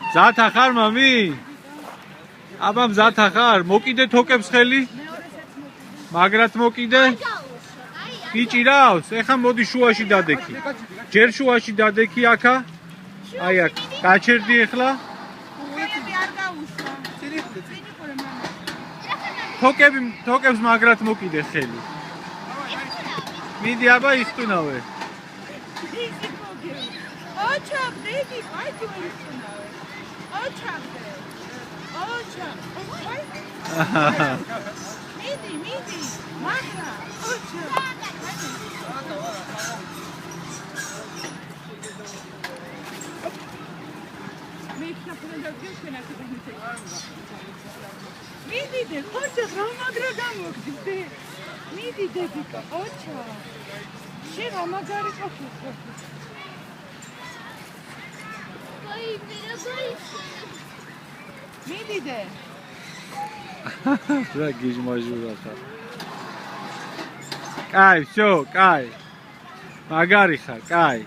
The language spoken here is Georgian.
მზად ახარ მამი? აბა მზად ახარ? მოკიდე თოკებს ხელი? მაგრად მოკიდე? გიჭირავს? ეხა მოდი შუაში დადექი. ჯერ შუაში დადექი აქა. აი აქ. გაჩერდი ეხლა. თოკებს მაგრად მოკიდე ხელი. მიდი აბა იხტუნავე. მიდი, მაგრა, ოჩა. Midide, ocha, ramagra gamogdide. Midide, dika, ocha. She ramagari qofis. Midide. რა გიჟმაჟურა ხა. კაი, всё, კაი. მაგარი ხარ, კაი.